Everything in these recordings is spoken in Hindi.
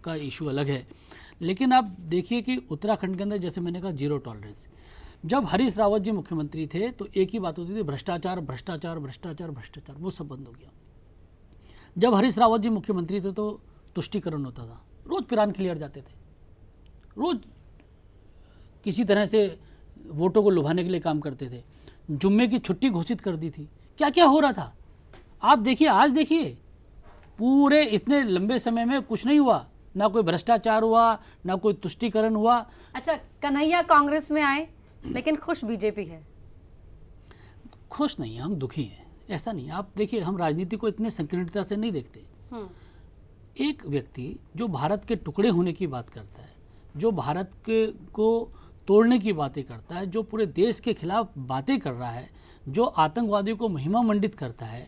का इशू अलग है। लेकिन आप देखिए कि उत्तराखंड के अंदर जैसे मैंने कहा जीरो टॉलरेंस, जब हरीश रावत जी मुख्यमंत्री थे तो एक ही बात होती थी, भ्रष्टाचार भ्रष्टाचार भ्रष्टाचार भ्रष्टाचार, वो सब बंद हो गया। जब हरीश रावत जी मुख्यमंत्री थे तो तुष्टीकरण होता था, रोज पिरान क्लियर जाते थे, रोज किसी तरह से वोटों को लुभाने के लिए काम करते थे, जुम्मे की छुट्टी घोषित कर दी थी, क्या क्या हो रहा था। आप देखिए, आज देखिए, पूरे इतने लंबे समय में कुछ नहीं हुआ, ना कोई भ्रष्टाचार हुआ, ना कोई तुष्टीकरण हुआ। अच्छा, कन्हैया कांग्रेस में आए लेकिन खुश बीजेपी है। खुश नहीं है, हम दुखी हैं, ऐसा नहीं। आप देखिए, हम राजनीति को इतने संकीर्णता से नहीं देखते। एक व्यक्ति जो भारत के टुकड़े होने की बात करता है, जो भारत के को तोड़ने की बातें करता है, जो पूरे देश के खिलाफ बातें कर रहा है, जो आतंकवादियों को महिमा मंडित करता है,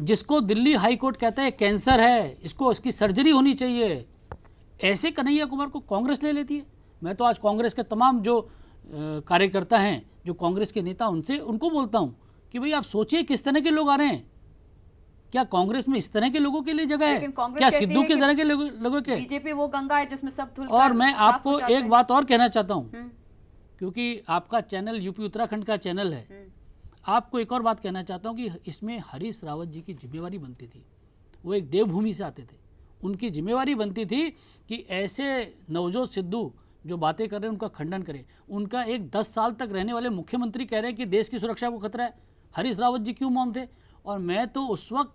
जिसको दिल्ली हाई कोर्ट कहता है कैंसर है, इसकी सर्जरी होनी चाहिए, ऐसे कन्हैया कुमार को कांग्रेस ले लेती है। मैं तो आज कांग्रेस के तमाम जो कार्यकर्ता हैं, जो कांग्रेस के नेता, उनको बोलता हूं कि भाई आप सोचिए किस तरह के लोग आ रहे हैं। क्या कांग्रेस में इस तरह के लोगों के लिए जगह है? क्या सिद्धू के तरह के लोगों के? बीजेपी वो गंगा है जिसमें सब धुल। और मैं आपको एक बात और कहना चाहता हूं, क्योंकि आपका चैनल यूपी उत्तराखंड का चैनल है, आपको एक और बात कहना चाहता हूं कि इसमें हरीश रावत जी की जिम्मेवारी बनती थी। वो एक देवभूमि से आते थे, उनकी जिम्मेवारी बनती थी कि ऐसे नवजोत सिद्धू जो बातें कर रहे हैं उनका खंडन करें। उनका एक 10 साल तक रहने वाले मुख्यमंत्री कह रहे हैं कि देश की सुरक्षा को खतरा है, हरीश रावत जी क्यों मौन थे? और मैं तो उस वक्त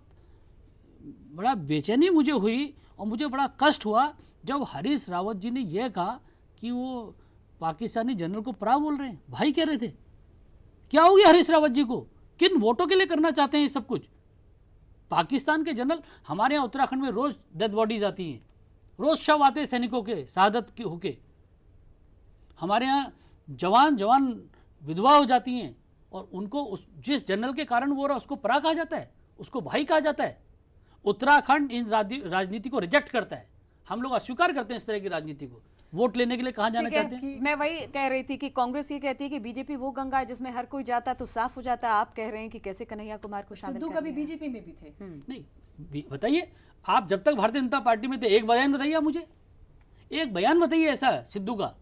बड़ा बेचैनी मुझे हुई और मुझे बड़ा कष्ट हुआ जब हरीश रावत जी ने यह कहा कि वो पाकिस्तानी जनरल को परा बोल रहे हैं। भाई कह रहे थे, क्या हो गया हरीश रावत जी को? किन वोटों के लिए करना चाहते हैं ये सब कुछ? पाकिस्तान के जनरल, हमारे यहाँ उत्तराखंड में रोज डेड बॉडीज आती हैं, रोज शव आते हैं सैनिकों के शहादत के होके। हमारे यहाँ जवान विधवा हो जाती हैं और उनको जिस जनरल के कारण वो रहा उसको परा कहा जाता है, उसको भाई कहा जाता है। उत्तराखंड इन राजनीति को रिजेक्ट करता है। हम लोग अस्वीकार करते हैं इस तरह की राजनीति को। वोट लेने के लिए कहाँ जाना चाहते हैं? मैं वही कह रही थी कि कांग्रेस ये कहती है कि बीजेपी वो गंगा है जिसमें हर कोई जाता है तो साफ हो जाता है। आप कह रहे हैं कि कैसे कन्हैया कुमार को शामिल सिद्धू कभी बीजेपी में भी थे? नहीं, बताइए, आप जब तक भारतीय जनता पार्टी में थे, एक बयान बताइए आप मुझे, एक बयान बताइए ऐसा सिद्धू का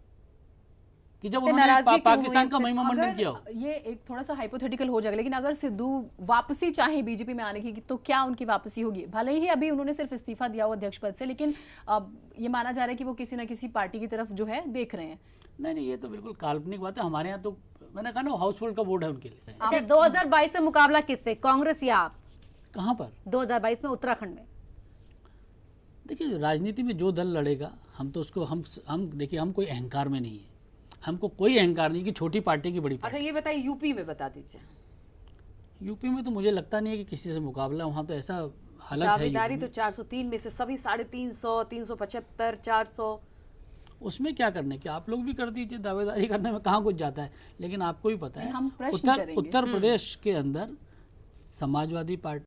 कि जब उन्होंने पाकिस्तान का महिमा मंडन किया हो। ये एक थोड़ा सा हाइपोथेटिकल हो जाएगा, लेकिन अगर सिद्धू वापसी चाहे बीजेपी में आने की तो क्या उनकी वापसी होगी? भले ही अभी उन्होंने सिर्फ इस्तीफा दिया हो अध्यक्ष पद से, लेकिन अब ये माना जा रहा है कि वो किसी ना किसी पार्टी की तरफ जो है देख रहे हैं। नहीं, ये तो बिल्कुल काल्पनिक बात है। हमारे यहाँ तो मैंने कहा ना, हाउसहोल्ड का वोट है उनके लिए। अच्छा, 2022 में मुकाबला किससे, कांग्रेस या आप? कहाँ पर? 2022 में उत्तराखंड में। देखिए, राजनीति में जो दल लड़ेगा, हम तो उसको हम देखिए, हम कोई अहंकार में नहीं है, हमको कोई अहंकार नहीं कि छोटी पार्टी की बड़ी पार्टी। अच्छा, ये बताइए यूपी में बता दीजिए। यूपी में तो मुझे लगता नहीं है कि किसी से मुकाबला, वहाँ तो ऐसा हालत है। दावेदारी तो 403 में से सभी 350, 375, 400। उसमें क्या करने की, आप लोग भी कर दीजिए, दावेदारी करने में कहाँ कुछ जाता है। लेकिन आपको भी पता है, हम प्रश्न करेंगे। उत्तर प्रदेश के अंदर समाजवादी पार्टी